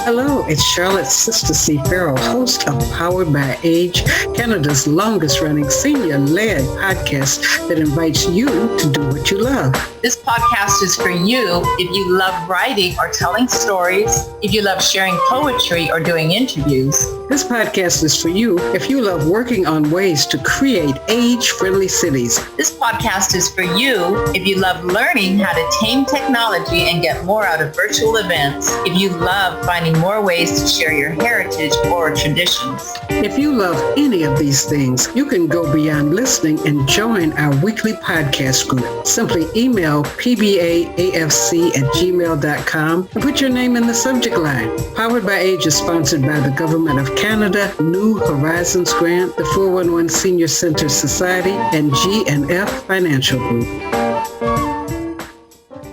Hello, it's Charlotte Sister C. Farrell, host of Powered by Age, Canada's longest-running senior-led podcast that invites you to do what you love. This podcast is for you if you love writing or telling stories, if you love sharing poetry or doing interviews. This podcast is for you if you love working on ways to create age-friendly cities. This podcast is for you if you love learning how to tame technology and get more out of virtual events, if you love finding more ways to share your heritage or traditions. If you love any of these things, you can go beyond listening and join our weekly podcast group. Simply email pbaafc@gmail.com and put your name in the subject line. Powered by Age is sponsored by the Government of Canada, New Horizons Grant, the 411 Senior Center Society, and G&F Financial Group.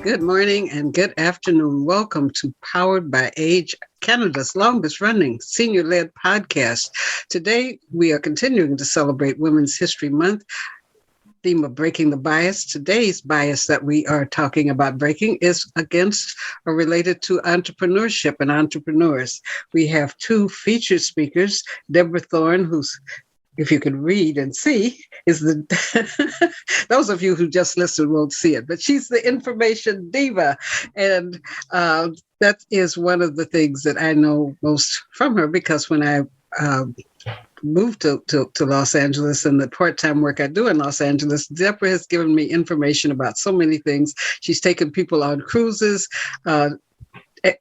Good morning and good afternoon. Welcome to Powered by Age, Canada's longest-running senior-led podcast. Today, we are continuing to celebrate Women's History Month. Theme of breaking the bias. Today's bias that we are talking about breaking is against or related to entrepreneurship and entrepreneurs. We have two featured speakers, Deborah Thorne, who's, if you can read and see, is the, those of you who just listened won't see it, but she's the information diva. And that is one of the things that I know most from her, because when I moved to Los Angeles and the part-time work I do in Los Angeles, Deborah has given me information about so many things. She's taken people on cruises,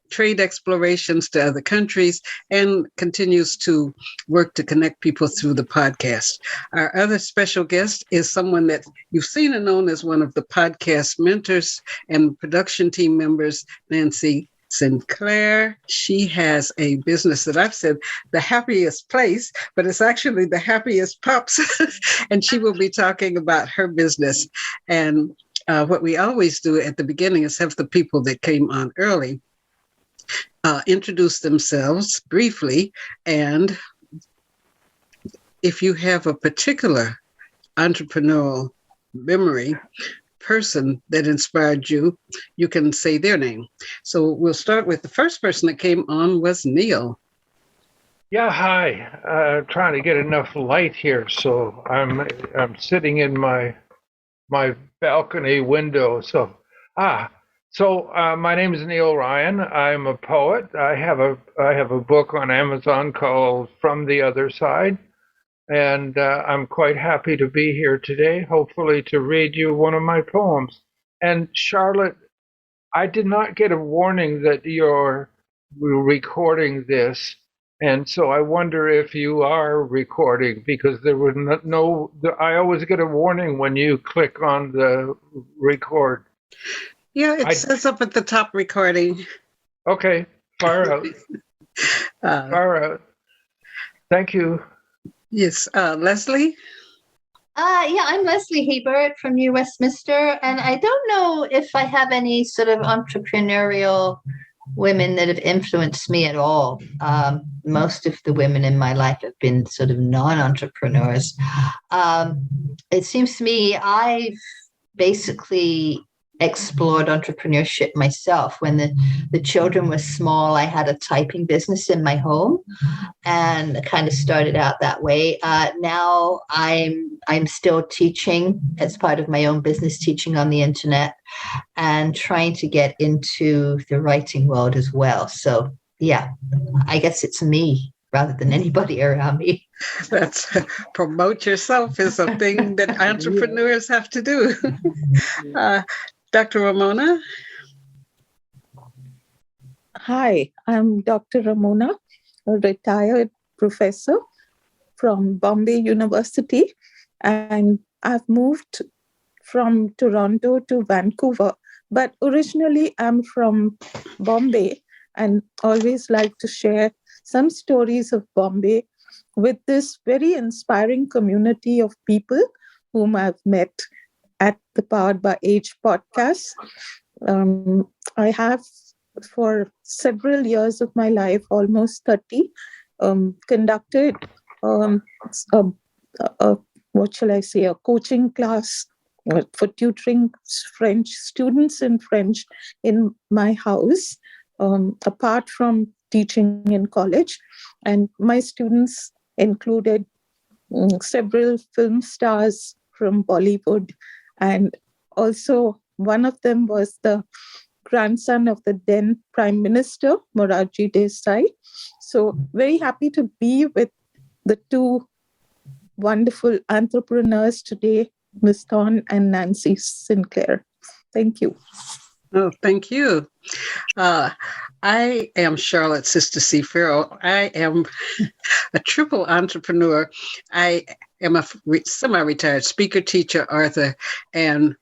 trade explorations to other countries, and continues to work to connect people through the podcast. Our other special guest is someone that you've seen and known as one of the podcast mentors and production team members, Nansey Sinclaire. She has a business that I've said the happiest place, but it's actually the happiest pups. And she will be talking about her business. And what we always do at the beginning is have the people that came on early introduce themselves briefly. And if you have a particular entrepreneurial memory, person that inspired you, you can say their name. So we'll start with the first person that came on was Neill. Yeah, hi. Trying to get enough light here, so I'm sitting in my balcony window. So my name is Neill Ryon. I'm a poet. I have a book on Amazon called From the Other Side. And I'm quite happy to be here today, hopefully to read you one of my poems. And Charlotte, I did not get a warning that you're recording this. And so I wonder if you are recording, because there was I always get a warning when you click on the record. Yeah, it says up at the top recording. Okay, fire out. Fire out. Thank you. Yes, Leslie? Yeah, I'm Leslie Hebert from New Westminster, and I don't know if I have any sort of entrepreneurial women that have influenced me at all. Most of the women in my life have been sort of non-entrepreneurs. It seems to me I've basically explored entrepreneurship myself. When the children were small, I had a typing business in my home and kind of started out that way. Now I'm still teaching as part of my own business, teaching on the internet and trying to get into the writing world as well. So yeah, I guess it's me rather than anybody around me. That's promote yourself is a thing that entrepreneurs have to do. Dr. Ramona? Hi, I'm Dr. Ramona, a retired professor from Bombay University, and I've moved from Toronto to Vancouver, but originally I'm from Bombay and always like to share some stories of Bombay with this very inspiring community of people whom I've met at the Powered by Age podcast. I have, for several years of my life, almost 30, conducted a coaching class for tutoring French students in French in my house. Apart from teaching in college. And my students included several film stars from Bollywood. And also one of them was the grandson of the then Prime Minister, Morarji Desai. So very happy to be with the two wonderful entrepreneurs today, Ms. Thorne and Nansey Sinclaire. Thank you. Oh, thank you. I am Charlotte Sister C. Farrell. I am a triple entrepreneur. I am a semi-retired speaker, teacher, author, and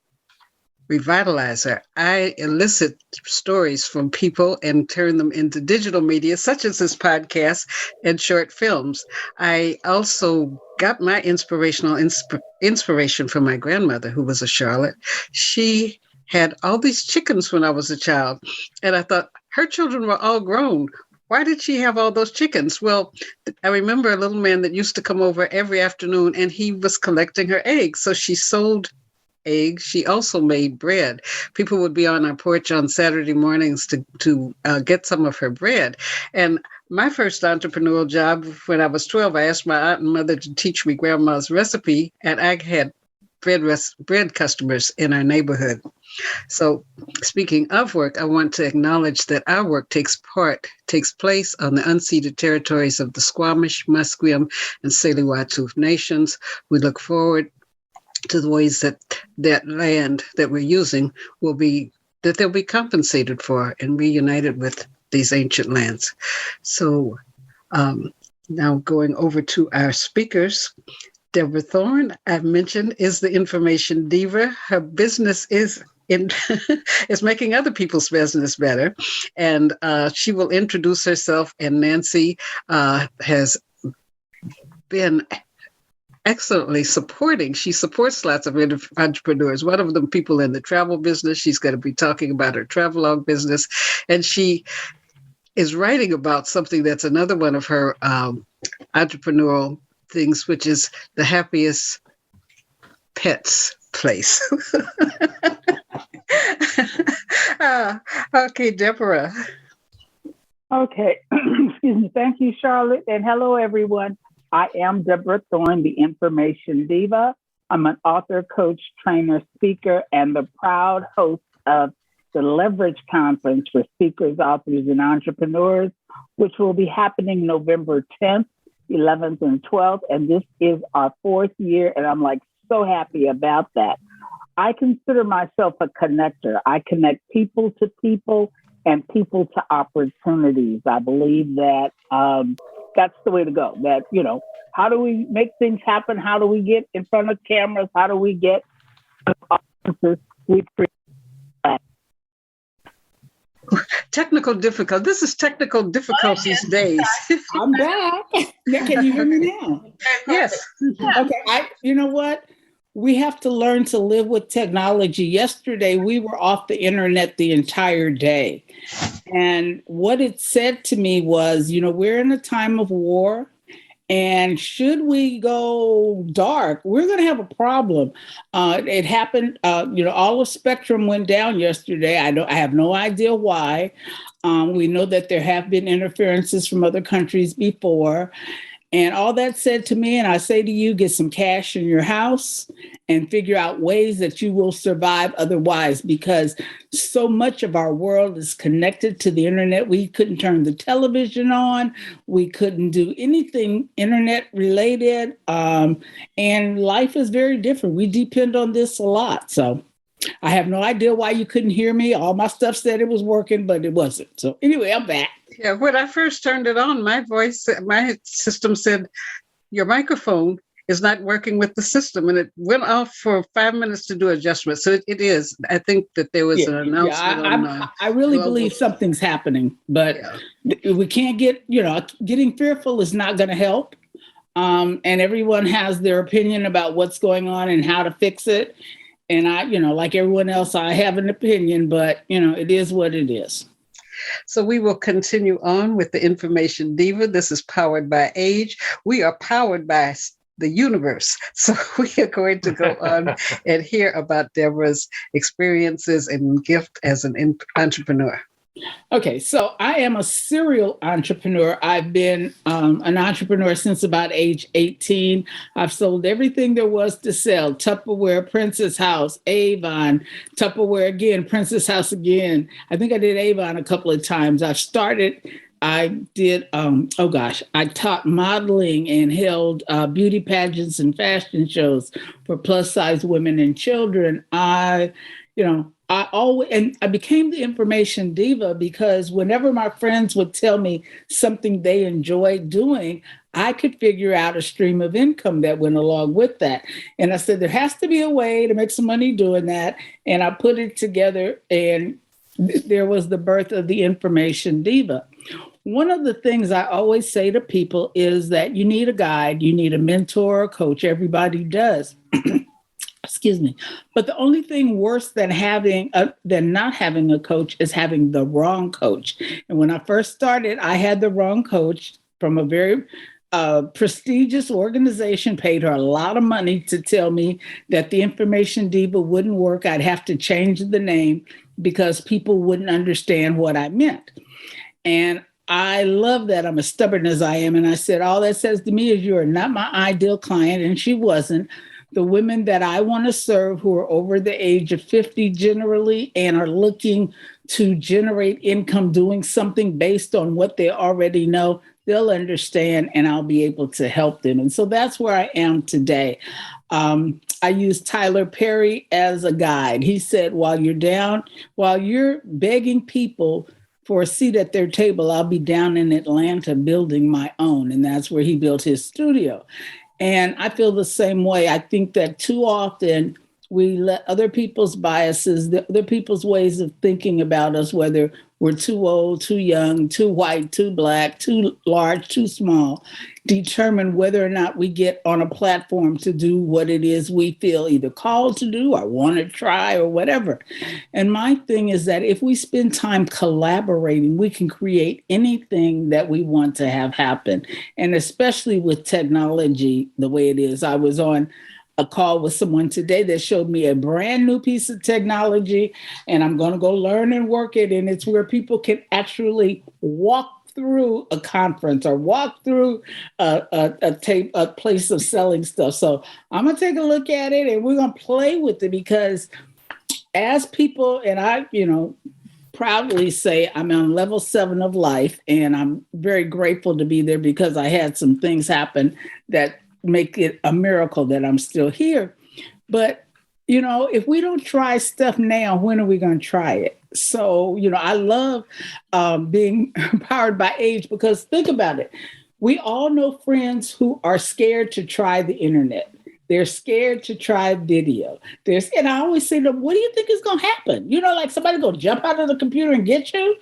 revitalizer. I elicit stories from people and turn them into digital media, such as this podcast and short films. I also got my inspiration from my grandmother, who was a Charlotte. She had all these chickens when I was a child, and I thought her children were all grown. Why did she have all those chickens? Well, I remember a little man that used to come over every afternoon, and he was collecting her eggs. So she sold eggs. She also made bread. People would be on our porch on Saturday mornings to get some of her bread. And my first entrepreneurial job, when I was 12, I asked my aunt and mother to teach me grandma's recipe, and I had bread customers in our neighborhood. So speaking of work, I want to acknowledge that our work takes place on the unceded territories of the Squamish, Musqueam, and Tsleil-Waututh nations. We look forward to the ways that land that we're using they'll be compensated for and reunited with these ancient lands. So now going over to our speakers. Deborah Thorne, I've mentioned, is the information diva. Her business is making other people's business better. And she will introduce herself. And Nansey has been excellently supporting. She supports lots of entrepreneurs. One of them, people in the travel business. She's going to be talking about her travelogue business. And she is writing about something that's another one of her entrepreneurial things, which is the Happiest Pets place. Okay, Deborah. Okay, excuse me. Thank you, Charlotte, and hello, everyone. I am Deborah Thorne, the Information Diva. I'm an author, coach, trainer, speaker, and the proud host of the Leverage Conference for Speakers, Authors, and Entrepreneurs, which will be happening November 10th, 11th, and 12th. And this is our 4th year, and I'm so happy about that. I consider myself a connector. I connect people to people and people to opportunities. I believe that that's the way to go. That, how do we make things happen? How do we get in front of cameras? How do we get audiences? We create technical difficulty. This is technical difficulties days. I'm back. Can you hear me now? Yes. Okay. You know what? We have to learn to live with technology. Yesterday, we were off the internet the entire day. And what it said to me was, we're in a time of war. And should we go dark, we're going to have a problem. It happened, all of Spectrum went down yesterday. I have no idea why. We know that there have been interferences from other countries before. And all that said to me, and I say to you, get some cash in your house and figure out ways that you will survive otherwise, because so much of our world is connected to the internet. We couldn't turn the television on. We couldn't do anything internet related. And life is very different. We depend on this a lot. So I have no idea why you couldn't hear me. All my stuff said it was working, but it wasn't. So anyway, I'm back. Yeah, when I first turned it on, my system said, your microphone is not working with the system. And it went off for 5 minutes to do adjustments. So it is. I think that there was an announcement. I really believe something's happening, but we can't getting fearful is not going to help. And everyone has their opinion about what's going on and how to fix it. And I, like everyone else, I have an opinion, but, it is what it is. So we will continue on with the Information Diva. This is powered by age. We are powered by the universe. So we are going to go on and hear about Deborah's experiences and gift as an entrepreneur. Okay, so I am a serial entrepreneur. I've been an entrepreneur since about age 18. I've sold everything there was to sell: Tupperware, Princess House, Avon, Tupperware again, Princess House again. I think I did Avon a couple of times. I did, I taught modeling and held beauty pageants and fashion shows for plus size women and children. I became the information diva because whenever my friends would tell me something they enjoyed doing, I could figure out a stream of income that went along with that. And I said, there has to be a way to make some money doing that. And I put it together, and there was the birth of the information diva. One of the things I always say to people is that you need a guide, you need a mentor, a coach. Everybody does. Excuse me. But the only thing worse than not having a coach is having the wrong coach. And when I first started, I had the wrong coach from a very prestigious organization, paid her a lot of money to tell me that the information diva wouldn't work. I'd have to change the name because people wouldn't understand what I meant. And I love that I'm as stubborn as I am. And I said, all that says to me is you're not my ideal client. And she wasn't. The women that I want to serve who are over the age of 50 generally and are looking to generate income doing something based on what they already know, they'll understand and I'll be able to help them. And so that's where I am today. I use Tyler Perry as a guide. He said, while you're begging people for a seat at their table, I'll be down in Atlanta building my own. And that's where he built his studio. And I feel the same way. I think that too often we let other people's biases, other people's ways of thinking about us, whether we're too old, too young, too white, too black, too large, too small, determine whether or not we get on a platform to do what it is we feel either called to do or want to try or whatever. And my thing is that if we spend time collaborating, we can create anything that we want to have happen. And especially with technology, the way it is. I was on a call with someone today that showed me a brand new piece of technology, and I'm going to go learn and work it. And it's where people can actually walk through a conference or walk through a place of selling stuff. So I'm going to take a look at it and we're going to play with it, because as people, and I, proudly say I'm on level 7 of life, and I'm very grateful to be there because I had some things happen that make it a miracle that I'm still here. But, if we don't try stuff now, when are we going to try it? So, I love being powered by age, because think about it. We all know friends who are scared to try the internet. They're scared to try video. And I always say to them, what do you think is going to happen? Like somebody going to jump out of the computer and get you?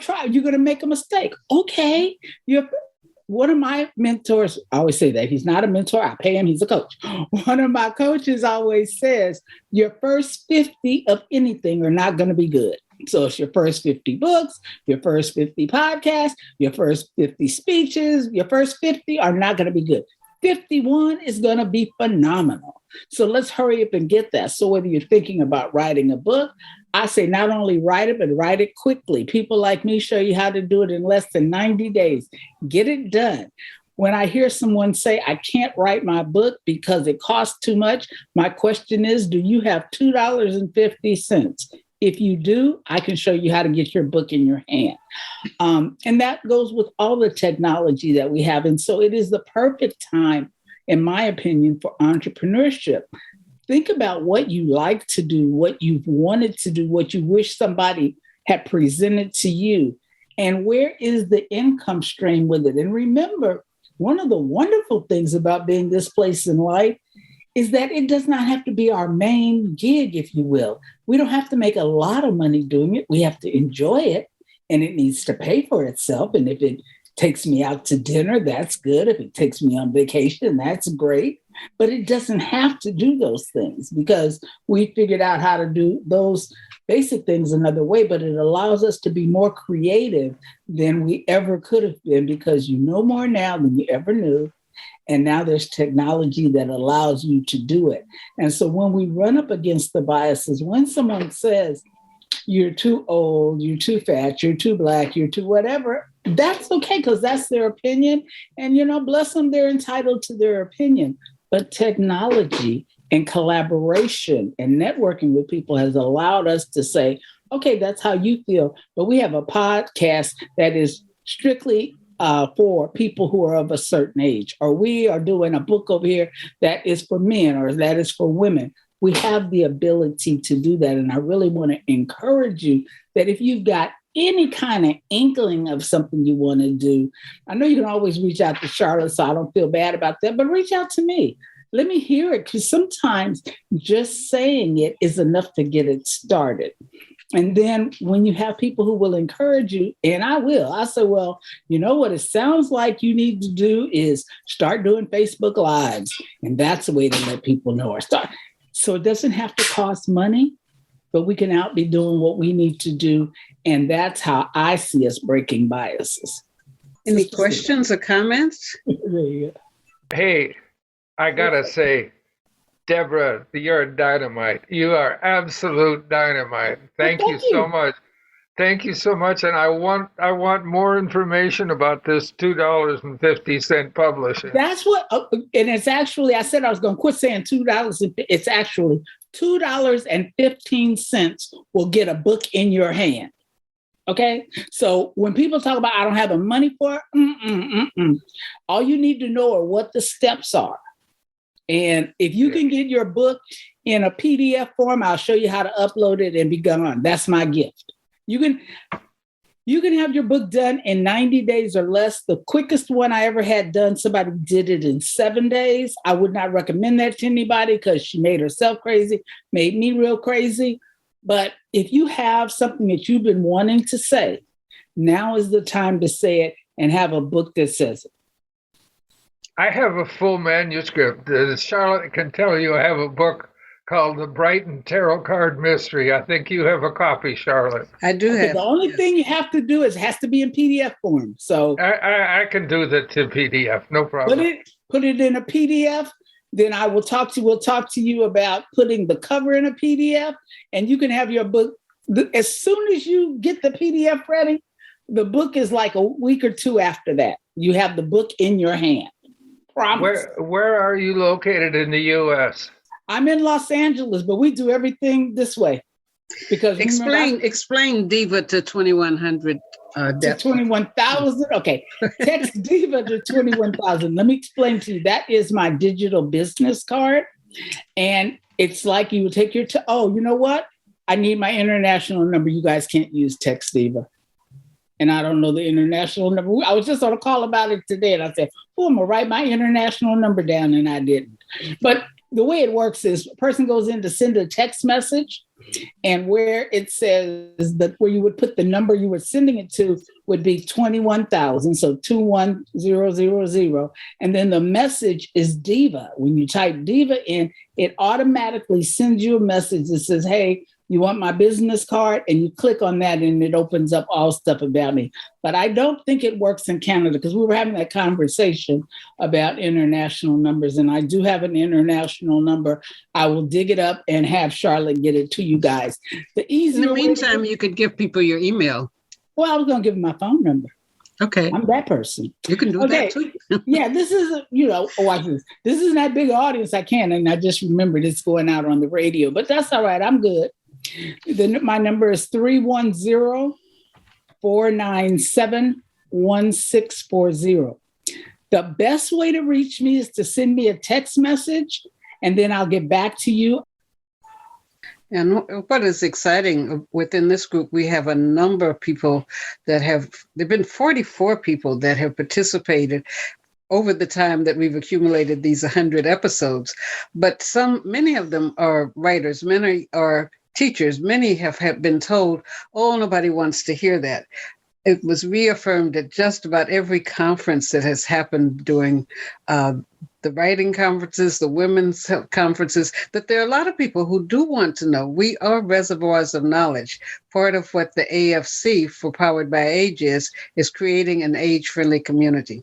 Try. You're going to make a mistake. Okay. One of my mentors, I always say that he's not a mentor. I pay him. He's a coach. One of my coaches always says, your first 50 of anything are not going to be good. So it's your first 50 books, your first 50 podcasts, your first 50 speeches, your first 50 are not going to be good. 51 is going to be phenomenal. So let's hurry up and get that. So whether you're thinking about writing a book, I say not only write it, but write it quickly. People like me show you how to do it in less than 90 days. Get it done. When I hear someone say, I can't write my book because it costs too much, my question is, do you have $2.50? If you do, I can show you how to get your book in your hand. And that goes with all the technology that we have. And so it is the perfect time, in my opinion, for entrepreneurship. Think about what you like to do, what you've wanted to do, what you wish somebody had presented to you, and where is the income stream with it. And remember, one of the wonderful things about being this place in life is that it does not have to be our main gig, if you will. We don't have to make a lot of money doing it. We have to enjoy it, and it needs to pay for itself. And if it takes me out to dinner, that's good. If it takes me on vacation, that's great. But it doesn't have to do those things, because we figured out how to do those basic things another way. But it allows us to be more creative than we ever could have been, because you know more now than you ever knew. And now there's technology that allows you to do it. And so when we run up against the biases, when someone says, you're too old, you're too fat, you're too black, you're too whatever, that's okay, because that's their opinion. And, bless them, they're entitled to their opinion. But technology and collaboration and networking with people has allowed us to say, okay, that's how you feel. But we have a podcast that is strictly for people who are of a certain age, or we are doing a book over here that is for men or that is for women. We have the ability to do that. And I really want to encourage you that if you've got any kind of inkling of something you want to do, I know you can always reach out to Charlotte, so I don't feel bad about that, but reach out to me. Let me hear it, because sometimes just saying it is enough to get it started. And then when you have people who will encourage you, and I say, well, you know what it sounds like you need to do is start doing Facebook Lives. And that's a way to let people know or start. So it doesn't have to cost money, but we can out be doing what we need to do. And that's how I see us breaking biases. Any questions or comments? Hey, I gotta say, Deborah, you're dynamite. You are absolute dynamite. Thank you so much. Thank you so much. And I want more information about this $2.50 publishing. That's what, and it's actually, I said I was going to quit saying $2. It's actually $2.15 will get a book in your hand. Okay. So when people talk about, I don't have the money for it, all you need to know are what the steps are. And if you can get your book in a PDF form, I'll show you how to upload it and be gone. That's my gift. You can have your book done in 90 days or less. The quickest one I ever had done, somebody did it in 7 days. I would not recommend that to anybody because she made herself crazy, made me real crazy. But if you have something that you've been wanting to say, now is the time to say it and have a book that says it. I have a full manuscript. Charlotte can tell you I have a book called The Brighton Tarot Card Mystery. I think you have a copy, Charlotte. I do have. The only thing you have to do is it has to be in PDF form. So I can do that to PDF, no problem. Put it in a PDF. Then we'll talk to you about putting the cover in a PDF, and you can have your book. As soon as you get the PDF ready, the book is like a week or two after that. You have the book in your hand. Promise. Where are you located in the U.S.? I'm in Los Angeles, but we do everything this way. Because explain Diva to 2100. To 21,000. Okay, text Diva to 21,000. Let me explain to you. That is my digital business card, and it's like you would take your. You know what? I need my international number. You guys can't use text Diva, and I don't know the international number. I was just on a call about it today, and I said, "Oh, I'm gonna write my international number down," and I didn't. But the way it works is a person goes in to send a text message, and where it says that where you would put the number you were sending it to would be 21,000, so 21000. And then the message is Diva. When you type Diva in, it automatically sends you a message that says, hey, you want my business card? And you click on that and it opens up all stuff about me. But I don't think it works in Canada because we were having that conversation about international numbers. And I do have an international number. I will dig it up and have Charlotte get it to you guys. In the meantime, you could give people your email. Well, I was going to give them my phone number. Okay. I'm that person. You can do that too. Yeah, this is, watch this. This isn't that big audience I can. And I just remembered it's going out on the radio, but that's all right. I'm good. My number is 310-497-1640. The best way to reach me is to send me a text message, and then I'll get back to you. And what is exciting within this group, we have a number of people there've been 44 people that have participated over the time that we've accumulated these 100 episodes. But many of them are writers, many are teachers, many have been told, oh, nobody wants to hear that. It was reaffirmed at just about every conference that has happened during the writing conferences, the women's conferences, that there are a lot of people who do want to know. We are reservoirs of knowledge. Part of what the AFC for Powered by Age is creating an age-friendly community.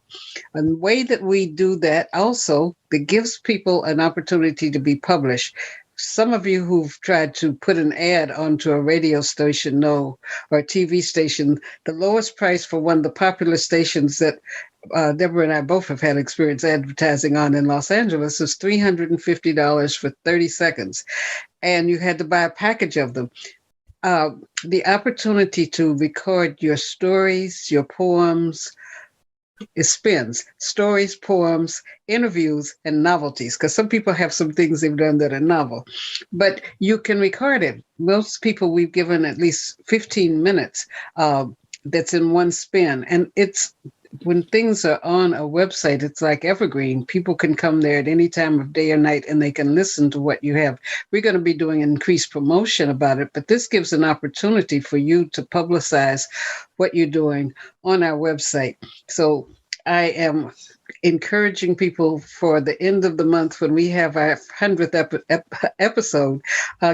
And the way that we do that also, that gives people an opportunity to be published, some of you who've tried to put an ad onto a radio station know, or a TV station, the lowest price for one of the popular stations that Deborah and I both have had experience advertising on in Los Angeles is $350 for 30 seconds. And you had to buy a package of them. The opportunity to record your stories, your poems, it spins stories, poems, interviews, and novelties, because some people have some things they've done that are novel, but you can record it. Most people we've given at least 15 minutes that's in one spin. And it's when things are on a website, it's like evergreen. People can come there at any time of day or night and they can listen to what you have. We're going to be doing increased promotion about it, but this gives an opportunity for you to publicize what you're doing on our website. So I am encouraging people for the end of the month, when we have our 100th episode,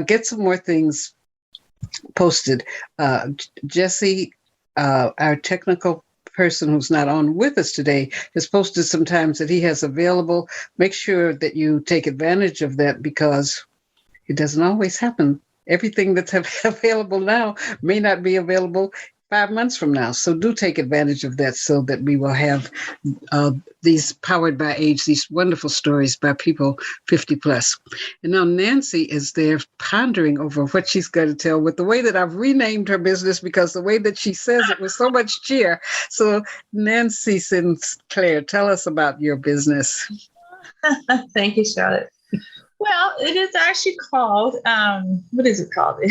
get some more things posted. Jesse, our technical person who's not on with us today, has posted some times that he has available. Make sure that you take advantage of that, because it doesn't always happen. Everything that's available now may not be available 5 months from now. So do take advantage of that, so that we will have these Powered by Age, these wonderful stories by people 50 plus. And now Nansey is there pondering over what she's going to tell, with the way that I've renamed her business, because the way that she says it with so much cheer. So Nansey Sinclaire, tell us about your business. Thank you, Charlotte. Well, it is actually called, what is it called?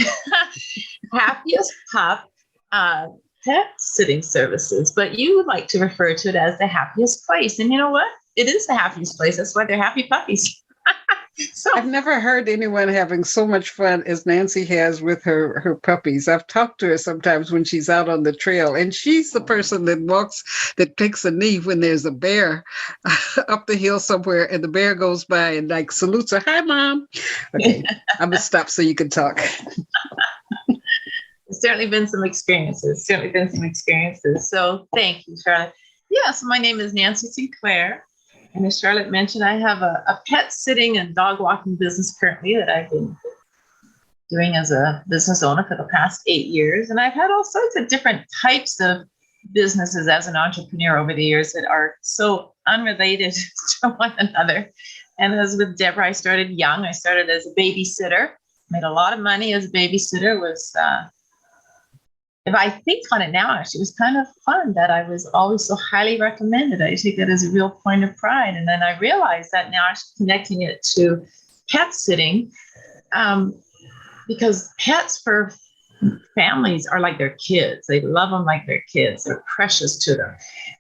Happiest Pup Pet Sitting Services, but you would like to refer to it as the happiest place. And you know what? It is the happiest place. That's why they're happy puppies. So I've never heard anyone having so much fun as Nansey has with her puppies. I've talked to her sometimes when she's out on the trail, and she's the person that takes a knee when there's a bear up the hill somewhere, and the bear goes by and like salutes her. Hi, Mom. Okay, I'm gonna stop so you can talk. There's certainly been some experiences. So thank you, Charlotte. Yeah, so my name is Nansey Sinclaire. And as Charlotte mentioned, I have a pet sitting and dog walking business currently that I've been doing as a business owner for the past 8 years. And I've had all sorts of different types of businesses as an entrepreneur over the years that are so unrelated to one another. And as with Deborah, I started young. I started as a babysitter, made a lot of money as a babysitter. If I think on it now, actually, it was kind of fun that I was always so highly recommended. I take that as a real point of pride. And then I realized that now I'm connecting it to pet sitting, because pets for families are like their kids. They love them like their kids. They're precious to them.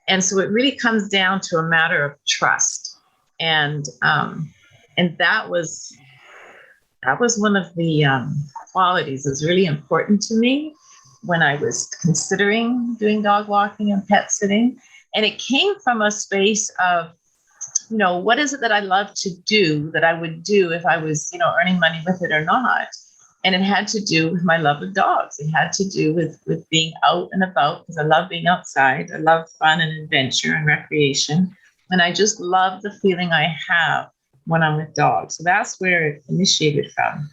And so it really comes down to a matter of trust. And that was one of the qualities that was really important to me when I was considering doing dog walking and pet sitting. And it came from a space of, what is it that I love to do that I would do if I was, earning money with it or not? And it had to do with my love of dogs. It had to do with being out and about, because I love being outside. I love fun and adventure and recreation. And I just love the feeling I have when I'm with dogs. So that's where it initiated from.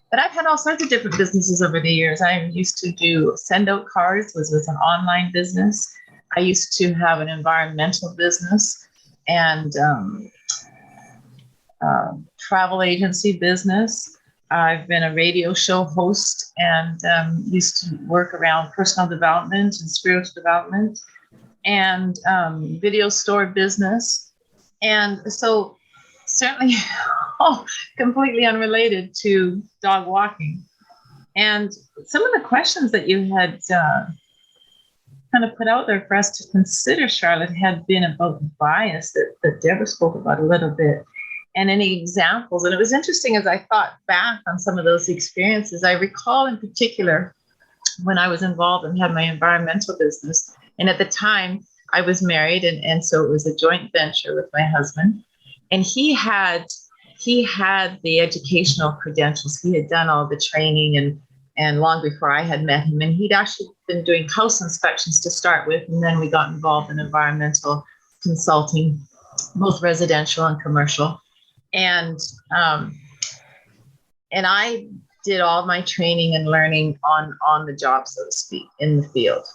But I've had all sorts of different businesses over the years. I used to do send out cards, was an online business. I used to have an environmental business and travel agency business. I've been a radio show host and used to work around personal development and spiritual development and video store business. And so certainly completely unrelated to dog walking. And some of the questions that you had kind of put out there for us to consider, Charlotte, had been about bias that Deborah spoke about a little bit, and any examples. And it was interesting as I thought back on some of those experiences. I recall in particular when I was involved and had my environmental business. And at the time I was married, and so it was a joint venture with my husband. And he had the educational credentials. He had done all the training and long before I had met him. And he'd actually been doing house inspections to start with. And then we got involved in environmental consulting, both residential and commercial. And I did all my training and learning on the job, so to speak, in the field.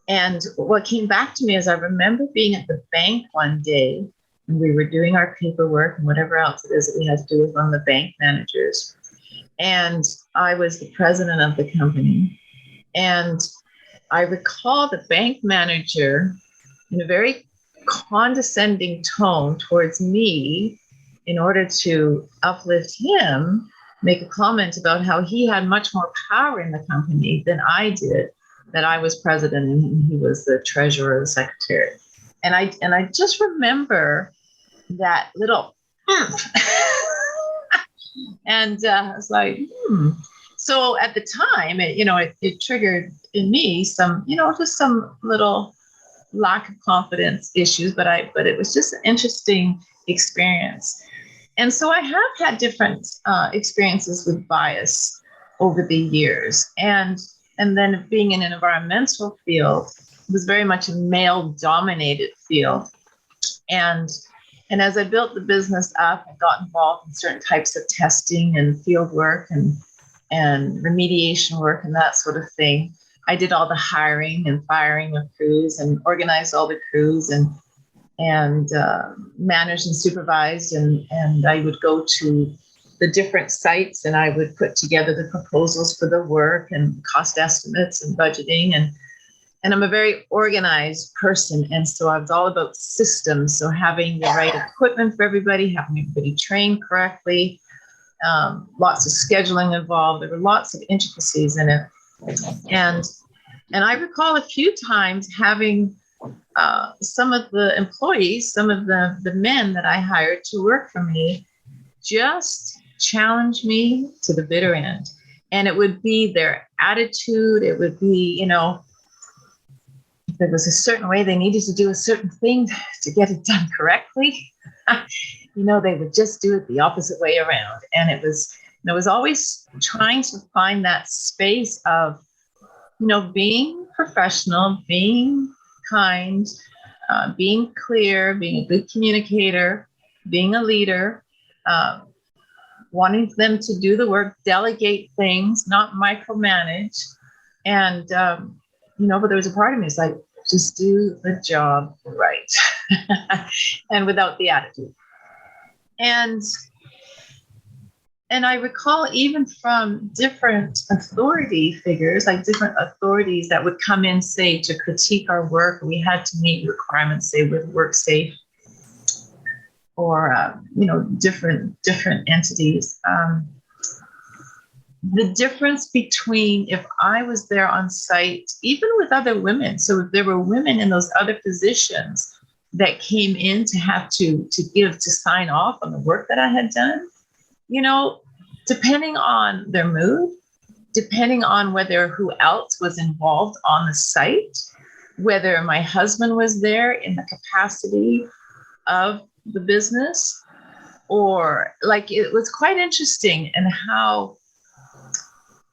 And what came back to me is I remember being at the bank one day, and we were doing our paperwork and whatever else it is that we had to do with one of the bank managers. And I was the president of the company. And I recall the bank manager in a very condescending tone towards me, in order to uplift him, make a comment about how he had much more power in the company than I did, that I was president and he was the treasurer or the secretary. And I just remember that little and I was like, So at the time, it triggered in me some, just some little lack of confidence issues, but it was just an interesting experience. And so I have had different experiences with bias over the years. And then being in an environmental field, it was very much a male-dominated field. And as I built the business up, I got involved in certain types of testing and field work and remediation work and that sort of thing. I did all the hiring and firing of crews and organized all the crews and managed and supervised. And I would go to the different sites and I would put together the proposals for the work and cost estimates and budgeting. And I'm a very organized person. And so I was all about systems. So having the right equipment for everybody, having everybody trained correctly, lots of scheduling involved. There were lots of intricacies in it. And I recall a few times having some of the employees, some of the men that I hired to work for me, just challenge me to the bitter end. And it would be their attitude. It would be, if there was a certain way they needed to do a certain thing to get it done correctly, they would just do it the opposite way around. And it was always trying to find that space of, being professional, being kind, being clear, being a good communicator, being a leader, wanting them to do the work, delegate things, not micromanage. And, but there was a part of me that's like, just do the job right and without the attitude. And I recall even from different authority figures, like different authorities that would come in, say, to critique our work. We had to meet requirements, say, with WorkSafe or, different entities. The difference between if I was there on site, even with other women, so if there were women in those other positions that came in to have to sign off on the work that I had done, depending on their mood, depending on who else was involved on the site, whether my husband was there in the capacity of the business, or it was quite interesting in how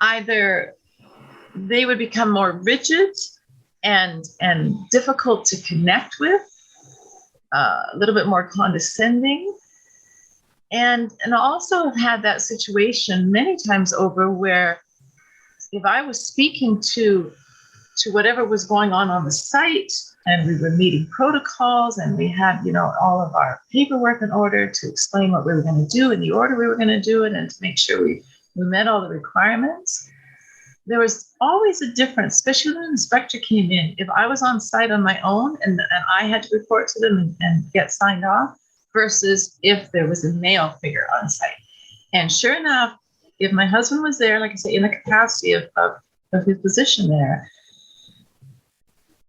either they would become more rigid and difficult to connect with, a little bit more condescending. And also have had that situation many times over where if I was speaking to whatever was going on the site, and we were meeting protocols and we had, all of our paperwork in order to explain what we were going to do in the order we were going to do it and to make sure we met all the requirements, there was always a difference, especially when an inspector came in. If I was on site on my own and I had to report to them and get signed off, versus if there was a male figure on site. And sure enough, if my husband was there, like I say, in the capacity of his position there,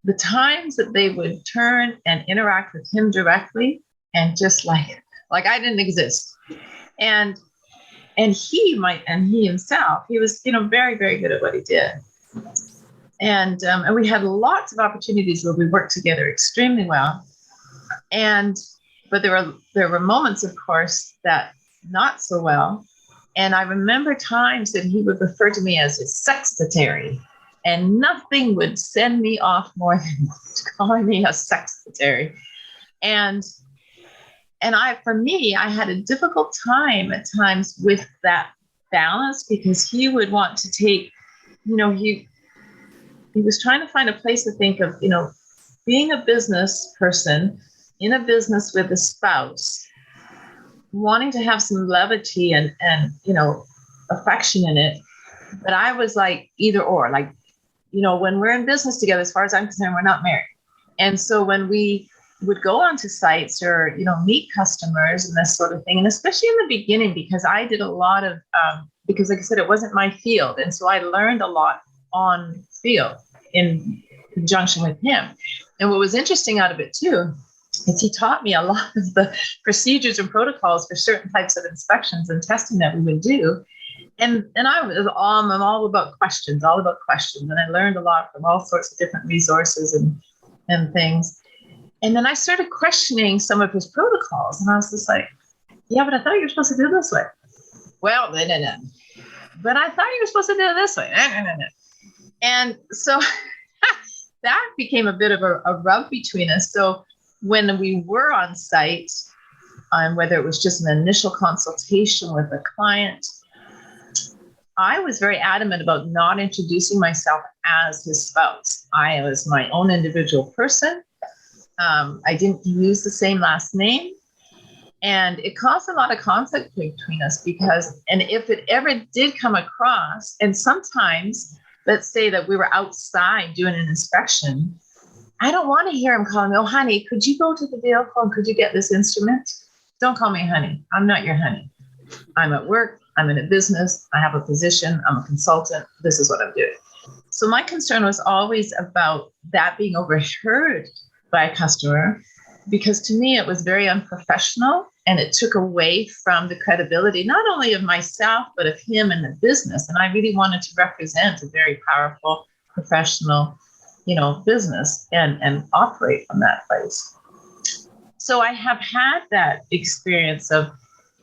the times that they would turn and interact with him directly and just like I didn't exist. And he himself, he was, very, very good at what he did. And we had lots of opportunities where we worked together extremely well. But there were moments, of course, that not so well. And I remember times that he would refer to me as his sextetary, and nothing would send me off more than calling me a sextetary. And I had a difficult time at times with that balance, because he would want to take, he was trying to find a place to think of, being a business person in a business with a spouse, wanting to have some levity and affection in it. But I was like either or, like, when we're in business together, as far as I'm concerned, we're not married. And so when we would go onto sites or, meet customers and this sort of thing, and especially in the beginning, because I did a lot of, because like I said, it wasn't my field. And so I learned a lot on field in conjunction with him. And what was interesting out of it too, is he taught me a lot of the procedures and protocols for certain types of inspections and testing that we would do. And I'm all about questions. And I learned a lot from all sorts of different resources and things. And then I started questioning some of his protocols. And I was just like, yeah, but I thought you were supposed to do it this way. Well, no. But I thought you were supposed to do it this way. No. And so that became a bit of a rub between us. So when we were on site, whether it was just an initial consultation with a client, I was very adamant about not introducing myself as his spouse. I was my own individual person. I didn't use the same last name. And it caused a lot of conflict between us and if it ever did come across, and sometimes, let's say that we were outside doing an inspection, I don't want to hear him calling me, oh, honey, could you go to the vehicle and could you get this instrument? Don't call me honey. I'm not your honey. I'm at work. I'm in a business. I have a position. I'm a consultant. This is what I'm doing. So my concern was always about that being overheard by a customer, because to me, it was very unprofessional and it took away from the credibility, not only of myself, but of him and the business. And I really wanted to represent a very powerful, professional, business and operate from that place. So I have had that experience of,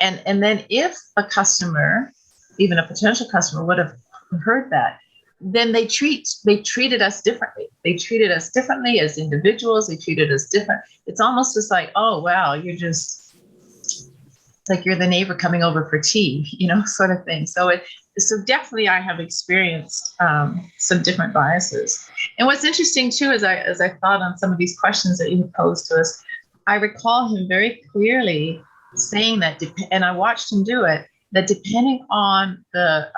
and then if a customer, even a potential customer, would have heard that, then they treated us differently. They treated us differently as individuals. They treated us different. It's almost just like, oh, wow, you're just like you're the neighbor coming over for tea, sort of thing. So definitely I have experienced some different biases. And what's interesting too, as I thought on some of these questions that you posed to us, I recall him very clearly saying that, and I watched him do it, that depending on the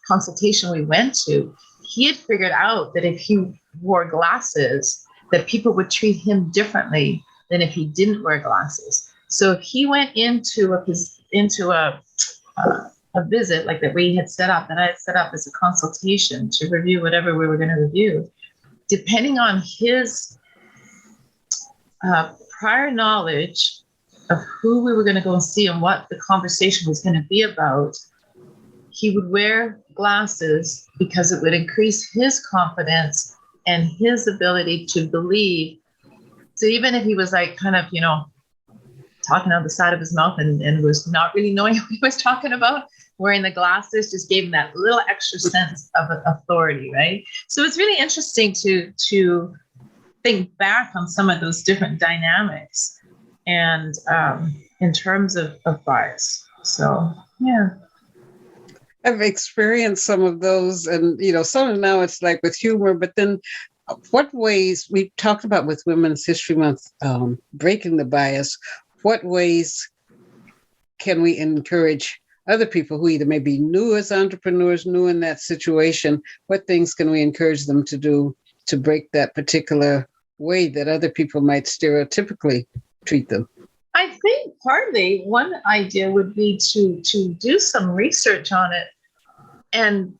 consultation we went to, he had figured out that if he wore glasses, that people would treat him differently than if he didn't wear glasses. So if he went into a visit like that we had set up, that I had set up as a consultation to review whatever we were going to review, depending on his prior knowledge of who we were going to go and see and what the conversation was going to be about, he would wear glasses because it would increase his confidence and his ability to believe. So even if he was like kind of, talking out the side of his mouth and was not really knowing what he was talking about, wearing the glasses just gave him that little extra sense of authority, right? So it's really interesting to think back on some of those different dynamics and in terms of bias. So, yeah. I've experienced some of those, and some of now it's like with humor, but then what ways, we talked about with Women's History Month, breaking the bias, what ways can we encourage other people who either may be new as entrepreneurs, new in that situation, what things can we encourage them to do to break that particular way that other people might stereotypically treat them? I think partly one idea would be to do some research on it and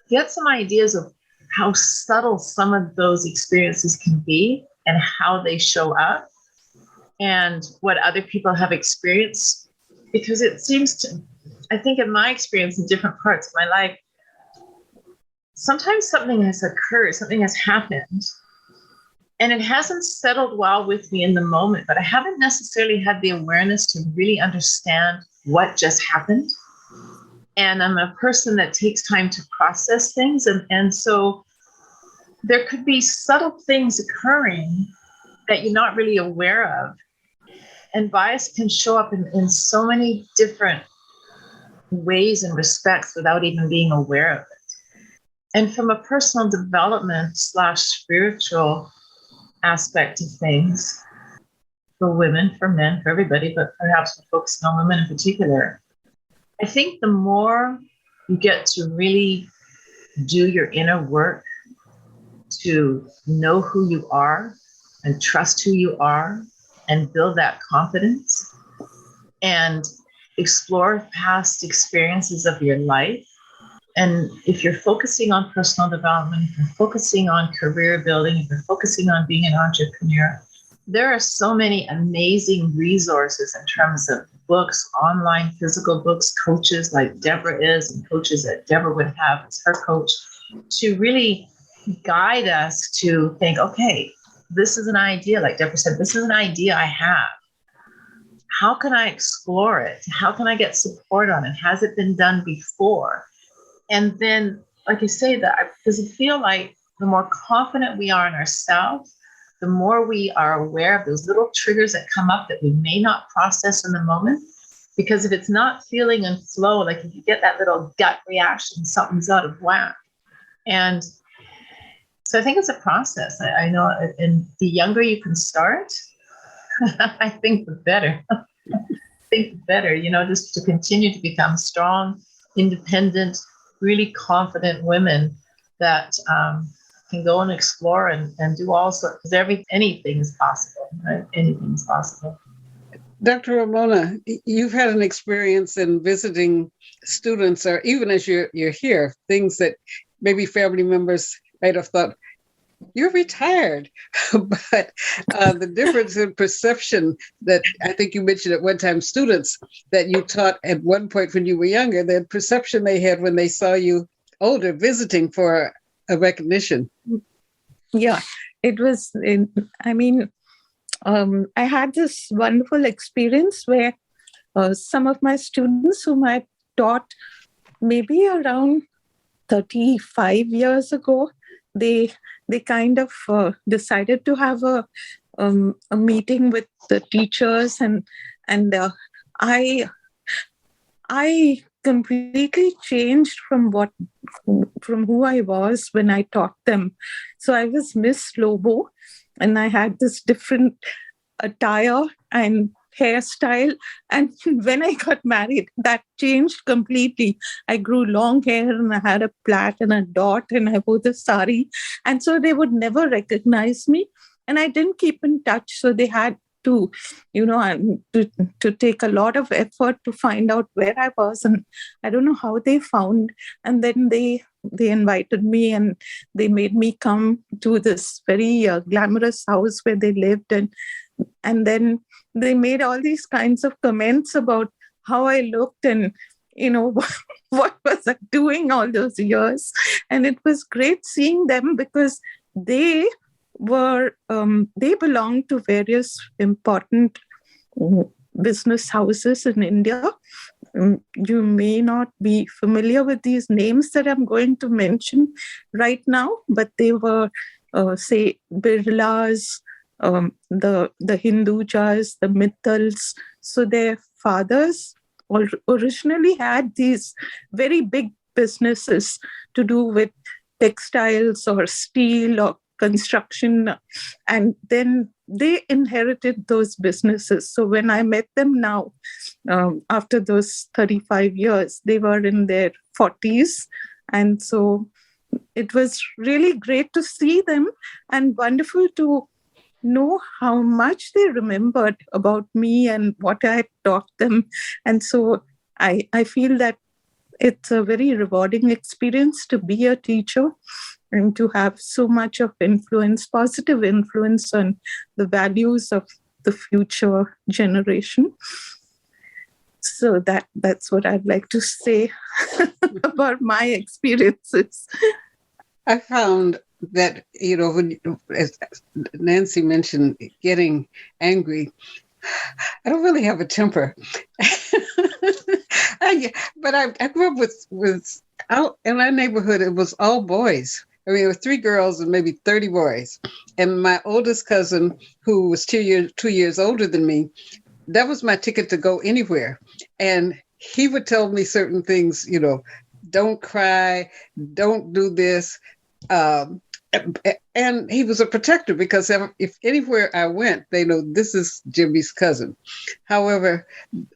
get some ideas of how subtle some of those experiences can be and how they show up and what other people have experienced. Because it seems to, I think in my experience in different parts of my life, sometimes something has occurred, something has happened, and it hasn't settled well with me in the moment, but I haven't necessarily had the awareness to really understand what just happened. And I'm a person that takes time to process things. And so there could be subtle things occurring that you're not really aware of. And bias can show up in so many different ways and respects without even being aware of it. And from a personal development / spiritual aspect of things, for women, for men, for everybody, but perhaps we're focusing on women in particular, I think the more you get to really do your inner work to know who you are and trust who you are and build that confidence and explore past experiences of your life. And if you're focusing on personal development, if you're focusing on career building, if you're focusing on being an entrepreneur, there are so many amazing resources in terms of books, online, physical books, coaches like Deborah is, and coaches that Deborah would have as her coach, to really guide us to think, okay, this is an idea, like Deborah said, this is an idea I have. How can I explore it? How can I get support on it? Has it been done before? And then, like I say, does it feel like the more confident we are in ourselves, the more we are aware of those little triggers that come up that we may not process in the moment? Because if it's not feeling in flow, like if you get that little gut reaction, something's out of whack. And so I think it's a process. I know, and the younger you can start, I think the better. Just to continue to become strong, independent, really confident women that can go and explore and do all sorts, because anything is possible, right? Anything is possible. Dr. Ramona, you've had an experience in visiting students, or even as you're here, things that maybe family members might have thought, you're retired. But the difference in perception that I think you mentioned at one time, students that you taught at one point when you were younger, the perception they had when they saw you older visiting for a recognition. Yeah, it was, I had this wonderful experience where some of my students whom I taught maybe around 35 years ago, they kind of decided to have a meeting with the teachers, and I completely changed from who I was when I taught them. So I was Miss Lobo, and I had this different attire and hairstyle. And when I got married, that changed completely. I grew long hair and I had a plait and a dot and I wore the sari. And so they would never recognize me. And I didn't keep in touch. So they had to, to take a lot of effort to find out where I was. And I don't know how they found. And then they invited me and they made me come to this very glamorous house where they lived. And then they made all these kinds of comments about how I looked and, what was I doing all those years. And it was great seeing them because they belonged to various important business houses in India. You may not be familiar with these names that I'm going to mention right now, but they were, say, Birlas, the Hindujas, the Mittals. So their fathers originally had these very big businesses to do with textiles or steel or construction, and then they inherited those businesses. So when I met them now, after those 35 years, they were in their 40s. And so it was really great to see them and wonderful to know how much they remembered about me and what I taught them. And so I feel that it's a very rewarding experience to be a teacher and to have so much of influence, positive influence on the values of the future generation. So that's what I'd like to say about my experiences. I found that, when, as Nansey mentioned, getting angry, I don't really have a temper. But I grew up with out in our neighborhood, it was all boys. I mean, there were 3 girls and maybe 30 boys. And my oldest cousin, who was 2 years older than me, that was my ticket to go anywhere. And he would tell me certain things, don't cry, don't do this. And he was a protector because if anywhere I went, they know this is Jimmy's cousin. However,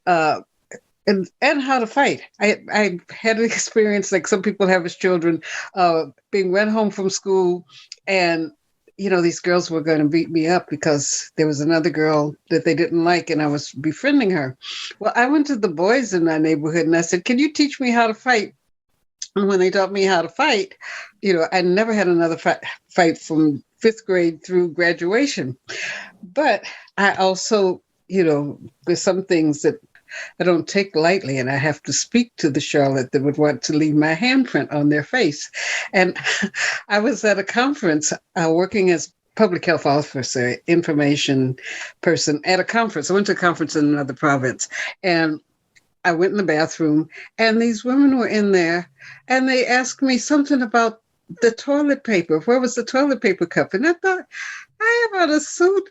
and how to fight. I had an experience like some people have as children, being run home from school, and these girls were going to beat me up because there was another girl that they didn't like, and I was befriending her. Well, I went to the boys in my neighborhood and I said, "Can you teach me how to fight?" And when they taught me how to fight, I never had another fight from 5th grade through graduation. But I also, there's some things that I don't take lightly, and I have to speak to the Charlotte that would want to leave my handprint on their face. And I was at a conference working as public health officer, information person at a conference. I went to a conference in another province, and I went in the bathroom, and these women were in there, and they asked me something about the toilet paper. Where was the toilet paper cup? And I thought, I am on a suit.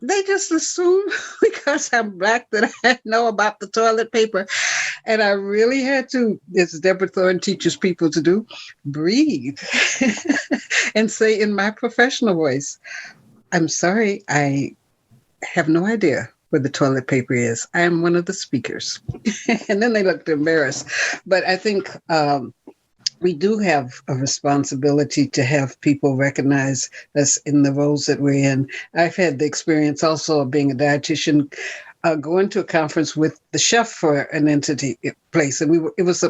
They just assume because I'm Black that I know about the toilet paper. And I really had to, as Deborah Thorne teaches people to do, breathe and say in my professional voice, "I'm sorry, I have no idea where the toilet paper is. I am one of the speakers." And then they looked embarrassed. But I think we do have a responsibility to have people recognize us in the roles that we're in. I've had the experience also of being a dietitian, going to a conference with the chef for an entity place. And it was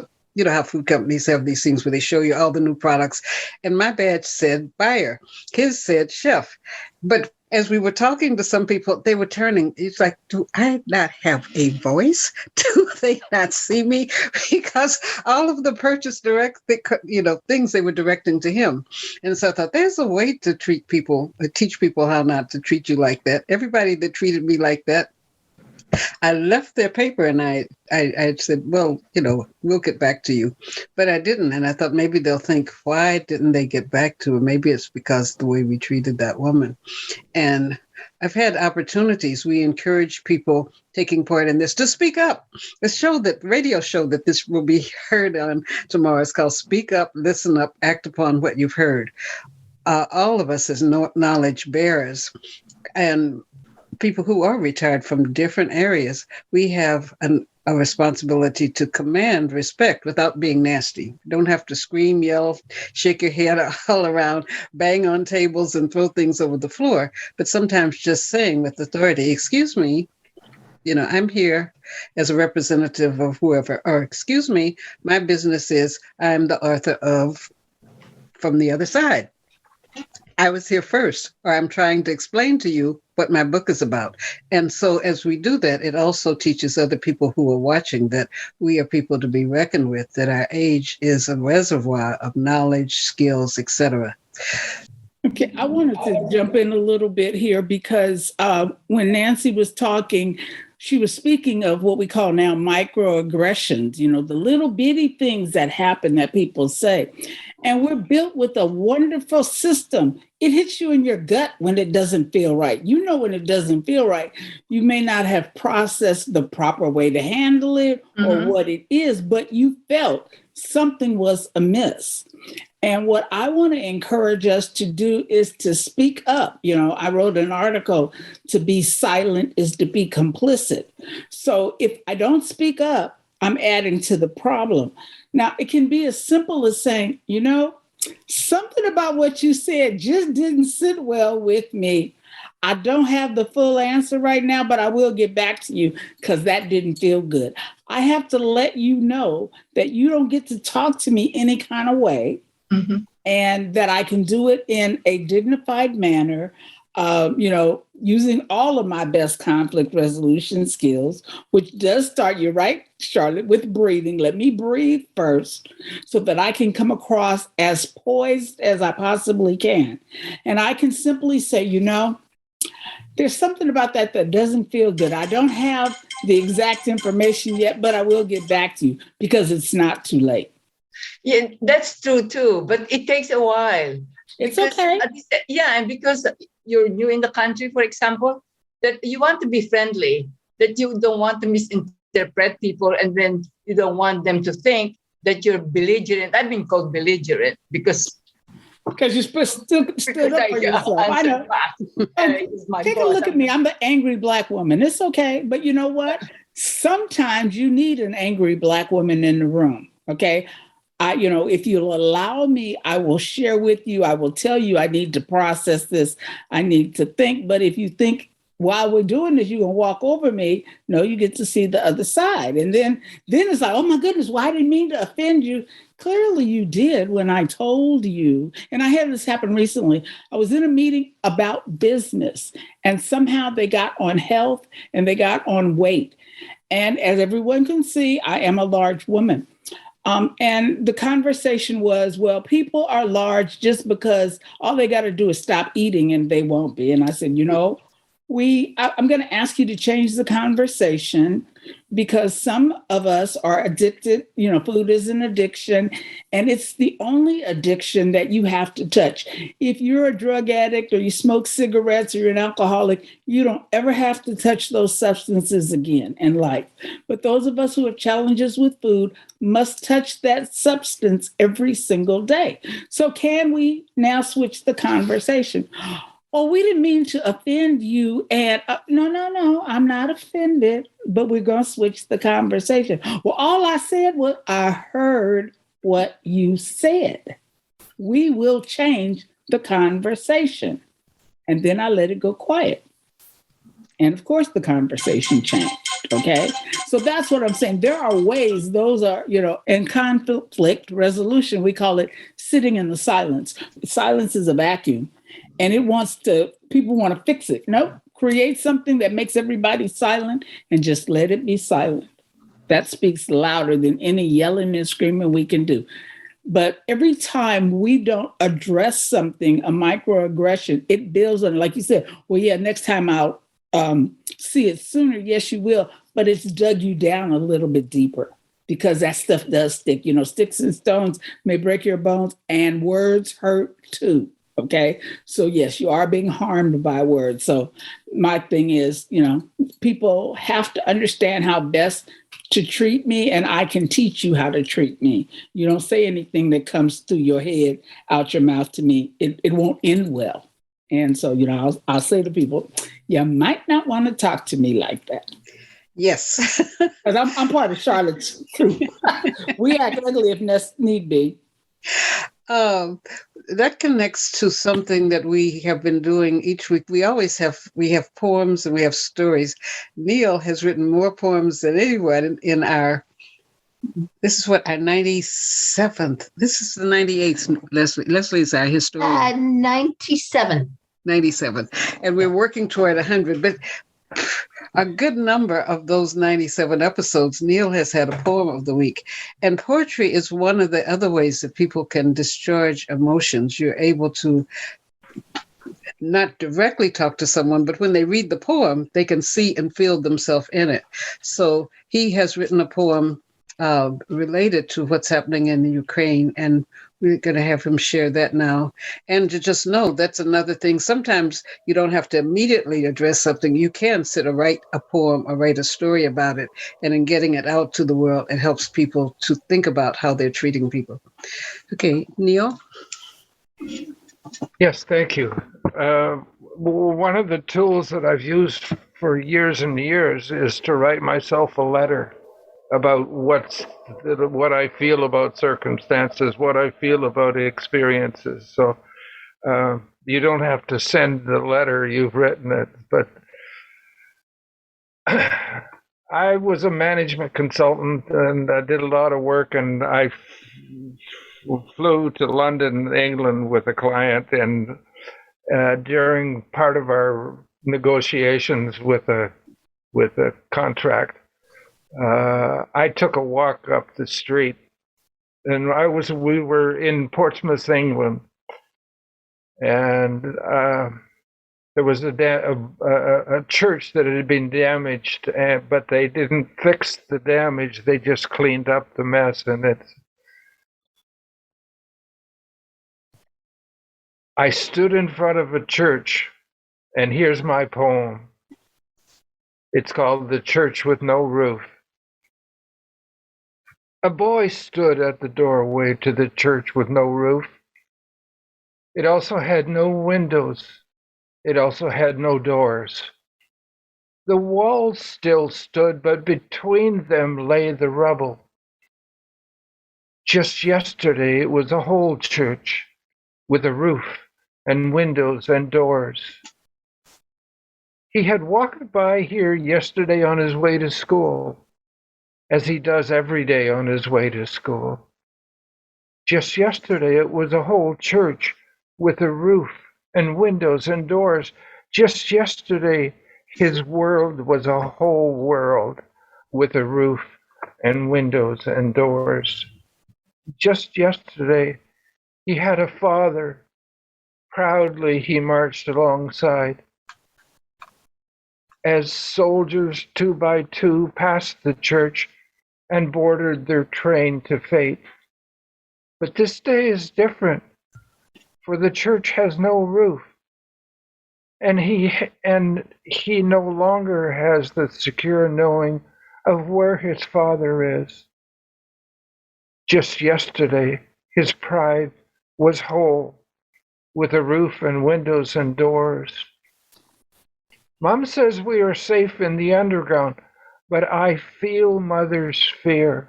how food companies have these things where they show you all the new products. And my badge said buyer. His said chef. But as we were talking to some people, they were turning. It's like, do I not have a voice? Do they not see me? Because all of the purchase things they were directing to him. And so I thought, there's a way to teach people how not to treat you like that. Everybody that treated me like that, I left their paper and I said, well, we'll get back to you. But I didn't. And I thought maybe they'll think, why didn't they get back to her? Maybe it's because the way we treated that woman. And I've had opportunities. We encourage people taking part in this to speak up. The radio show that this will be heard on tomorrow is called Speak Up, Listen Up, Act Upon What You've Heard. All of us as knowledge bearers and people who are retired from different areas, we have a responsibility to command respect without being nasty. You don't have to scream, yell, shake your head all around, bang on tables and throw things over the floor. But sometimes just saying with authority, "Excuse me, I'm here as a representative of whoever," or "Excuse me, my business is, I'm the author of From the Other Side. I was here first," or "I'm trying to explain to you what my book is about." And so as we do that, it also teaches other people who are watching that we are people to be reckoned with, that our age is a reservoir of knowledge, skills, etc. Okay, I wanted to jump in a little bit here because when Nansey was talking, she was speaking of what we call now microaggressions, the little bitty things that happen that people say. And we're built with a wonderful system. It hits you in your gut when it doesn't feel right. When it doesn't feel right, you may not have processed the proper way to handle it or what it is, but you felt something was amiss. And what I want to encourage us to do is to speak up. I wrote an article, to be silent is to be complicit. So if I don't speak up, I'm adding to the problem. Now, it can be as simple as saying, something about what you said just didn't sit well with me. I don't have the full answer right now, but I will get back to you because that didn't feel good. I have to let you know that you don't get to talk to me any kind of way. And that I can do it in a dignified manner, using all of my best conflict resolution skills, which does start, you're right, Charlotte, with breathing. Let me breathe first so that I can come across as poised as I possibly can. And I can simply say, there's something about that doesn't feel good. I don't have the exact information yet, but I will get back to you because it's not too late. Yeah, that's true too, but it takes a while. It's okay. Yeah, and because you're new in the country, for example, that you want to be friendly, that you don't want to misinterpret interpret people, and then you don't want them to think that you're belligerent. I've been called belligerent because you stood up for yourself. I know. Take a look at me. I'm the angry Black woman. It's okay. But you know what? Sometimes you need an angry Black woman in the room. Okay. If you'll allow me, I will share with you. I will tell you I need to process this. I need to think. But if you think while we're doing this, you're going to walk over me, no, you get to see the other side. And then it's like, oh my goodness, well, I didn't mean to offend you. Clearly you did when I told you. And I had this happen recently. I was in a meeting about business, and somehow they got on health and they got on weight. And as everyone can see, I am a large woman. And the conversation was, well, people are large just because all they got to do is stop eating and they won't be. And I said, I'm going to ask you to change the conversation, because some of us are addicted. Food is an addiction, and it's the only addiction that you have to touch. If you're a drug addict or you smoke cigarettes or you're an alcoholic, you don't ever have to touch those substances again in life. But those of us who have challenges with food must touch that substance every single day. So can we now switch the conversation? Oh, we didn't mean to offend you. And no, I'm not offended, but we're going to switch the conversation. Well, all I said was, I heard what you said. We will change the conversation. And then I let it go quiet. And of course, the conversation changed. Okay. So that's what I'm saying. There are ways, those are, in conflict resolution, we call it sitting in the silence. Silence is a vacuum. And people want to fix it. Nope. Create something that makes everybody silent and just let it be silent. That speaks louder than any yelling and screaming we can do. But every time we don't address something, a microaggression, it builds on, like you said, well, yeah, next time I'll see it sooner. Yes, you will. But it's dug you down a little bit deeper, because that stuff does stick. Sticks and stones may break your bones, and words hurt too. Okay. So yes, you are being harmed by words. So my thing is, people have to understand how best to treat me, and I can teach you how to treat me. You don't say anything that comes through your head out your mouth to me. It won't end well. And so, I'll say to people, you might not want to talk to me like that. Yes. Because I'm part of Charlotte's crew. We act ugly if need be. That connects to something that we have been doing each week. We have poems and we have stories. Neill has written more poems than anyone in our 97th. This is the 98th. Leslie's our historian. 97. 97. And we're working toward 100. But a good number of those 97 episodes, Neill has had a poem of the week. And poetry is one of the other ways that people can discharge emotions. You're able to not directly talk to someone, but when they read the poem, they can see and feel themselves in it. So he has written a poem related to what's happening in the Ukraine, and we're going to have him share that now. And to just know that's another thing. Sometimes you don't have to immediately address something. You can sit and write a poem or write a story about it. And in getting it out to the world, it helps people to think about how they're treating people. Okay, Neill? Yes, thank you. One of the tools that I've used for years and years is to write myself a letter about what I feel about circumstances, what I feel about experiences. So you don't have to send the letter, you've written it. But I was a management consultant, and I did a lot of work, and I flew to London, England with a client, and during part of our negotiations with a contract, I took a walk up the street, and we were in Portsmouth, England, and there was a church that had been damaged, but they didn't fix the damage; they just cleaned up the mess, and I stood in front of a church, and here's my poem. It's called "The Church with No Roof." A boy stood at the doorway to the church with no roof. It also had no windows. It also had no doors. The walls still stood, but between them lay the rubble. Just yesterday it was a whole church with a roof and windows and doors. He had walked by here yesterday on his way to school, as he does every day on his way to school. Just yesterday it was a whole church with a roof and windows and doors. Just yesterday his world was a whole world with a roof and windows and doors. Just yesterday he had a father. Proudly he marched alongside. As soldiers 2 by 2 passed the church and boarded their train to fate. But this day is different, for the church has no roof, and he no longer has the secure knowing of where his father is. Just yesterday, his pride was whole, with a roof and windows and doors. Mom says we are safe in the underground, but I feel Mother's fear.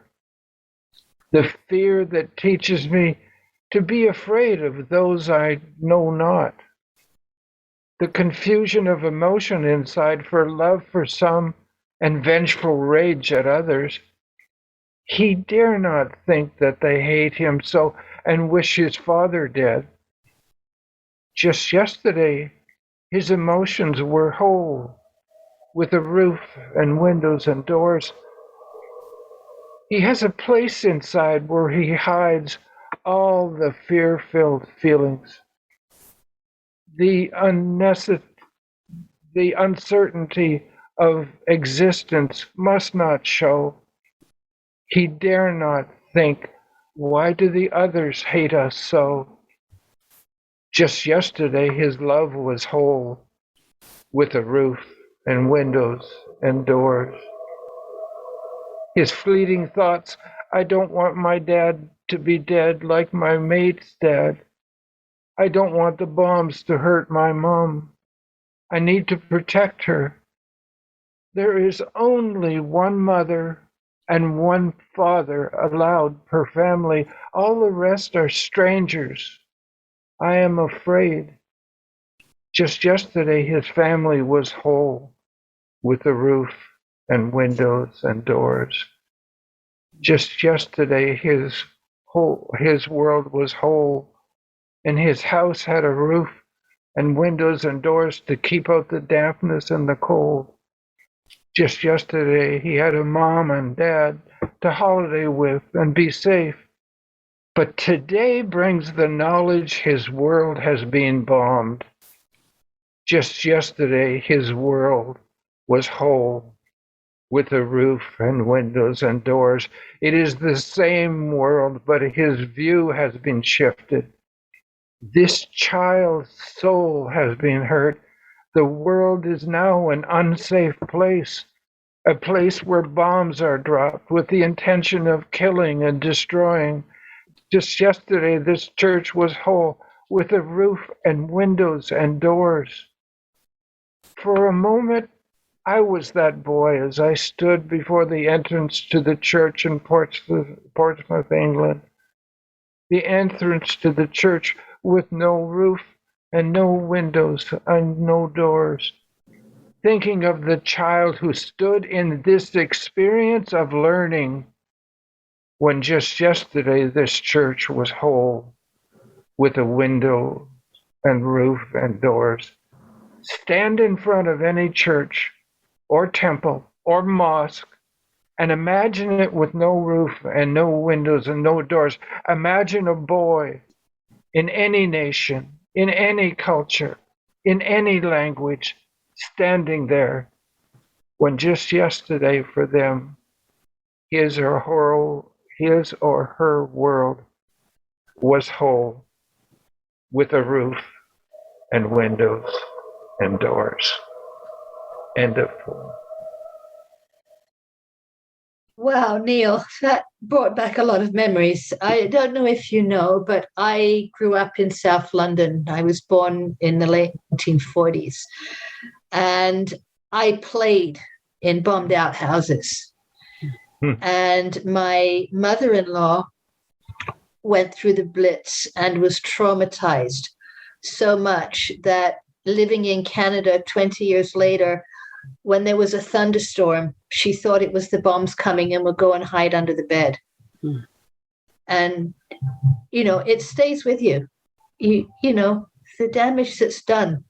The fear that teaches me to be afraid of those I know not. The confusion of emotion inside for love for some and vengeful rage at others. He dare not think that they hate him so and wish his father dead. Just yesterday, his emotions were whole, with a roof and windows and doors. He has a place inside where he hides all the fear-filled feelings. The uncertainty of existence must not show. He dare not think, why do the others hate us so? Just yesterday his love was whole, with a roof and windows and doors. His fleeting thoughts, I don't want my dad to be dead like my mate's dad. I don't want the bombs to hurt my mom. I need to protect her. There is only one mother and one father allowed per family. All the rest are strangers. I am afraid. Just yesterday his family was whole, with a roof and windows and doors. Just yesterday his world was whole, and his house had a roof and windows and doors to keep out the dampness and the cold. Just yesterday he had a mom and dad to holiday with and be safe. But today brings the knowledge his world has been bombed. Just yesterday his world was whole, with a roof and windows and doors. It is the same world, but his view has been shifted. This child's soul has been hurt. The world is now an unsafe place, a place where bombs are dropped with the intention of killing and destroying. Just yesterday, this church was whole, with a roof and windows and doors. For a moment, I was that boy as I stood before the entrance to the church in Portsmouth, England. The entrance to the church with no roof and no windows and no doors. Thinking of the child who stood in this experience of learning when just yesterday this church was whole, with a window and roof and doors. Stand in front of any church or temple or mosque and imagine it with no roof and no windows and no doors. Imagine a boy in any nation, in any culture, in any language, standing there when just yesterday for them, his or her world was whole, with a roof and windows and doors. End of poem. Wow, Neill, that brought back a lot of memories. I don't know if you know, but I grew up in South London. I was born in the late 1940s. And I played in bombed out houses. And my mother-in-law went through the Blitz and was traumatized so much that living in Canada 20 years later, when there was a thunderstorm, she thought it was the bombs coming and would go and hide under the bed. And, it stays with you. You know, the damage that's done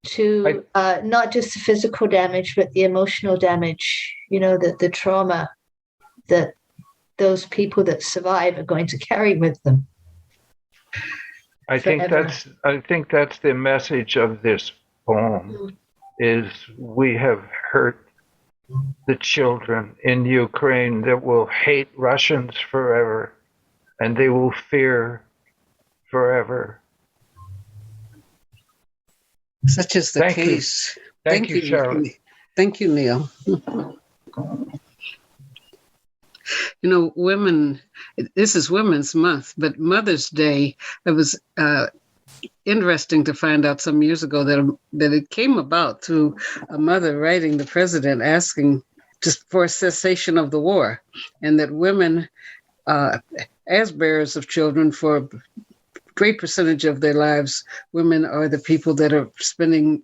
to not just the physical damage, but the emotional damage, the trauma that those people that survive are going to carry with them. I think that's the message of this poem, is we have hurt the children in Ukraine that will hate Russians forever, and they will fear forever. Such is the case. Thank you, Charlotte. Thank you, Neill. Women, this is Women's Month, but Mother's Day, it was interesting to find out some years ago that it came about through a mother writing the president asking just for a cessation of the war, and that women, as bearers of children for a great percentage of their lives, women are the people that are spending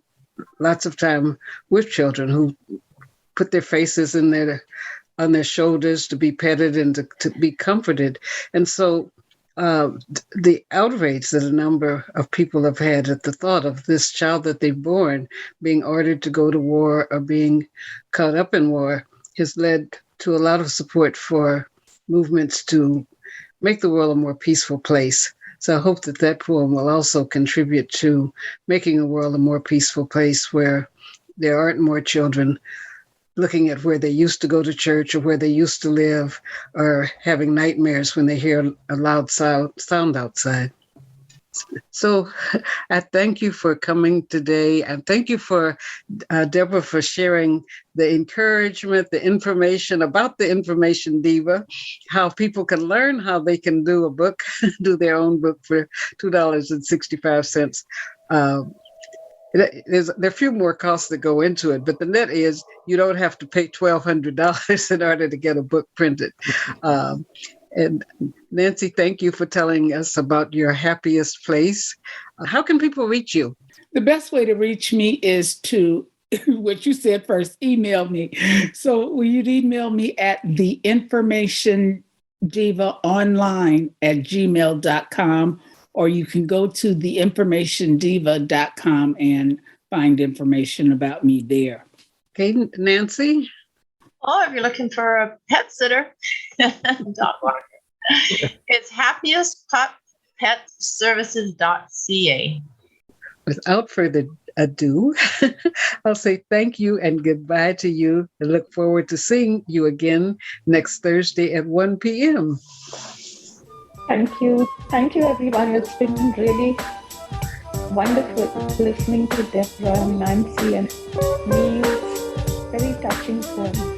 lots of time with children, who put their faces on their shoulders to be petted and to be comforted. And so the outrage that a number of people have had at the thought of this child that they've born being ordered to go to war or being caught up in war has led to a lot of support for movements to make the world a more peaceful place. So I hope that poem will also contribute to making the world a more peaceful place, where there aren't more children looking at where they used to go to church or where they used to live, or having nightmares when they hear a loud sound outside. So I thank you for coming today, and thank you for Deborah for sharing the encouragement, the information about the Information Diva, how people can learn how they can do a book, do their own book for $2.65. There are a few more costs that go into it, but the net is you don't have to pay $1,200 in order to get a book printed. And Nansey, thank you for telling us about your happiest place. How can people reach you? The best way to reach me is to, what you said first, email me. So you'd email me at theinformationdivaonline@gmail.com, or you can go to theinformationdiva.com and find information about me there. Okay, Nansey? Oh, if you're looking for a pet sitter, dog walker, it's Happiest Pup Pet Services.ca. Without further ado, I'll say thank you and goodbye to you, and look forward to seeing you again next Thursday at 1 p.m. Thank you. Thank you, everyone. It's been really wonderful listening to Deborah and Nansey and Neill's very touching poems.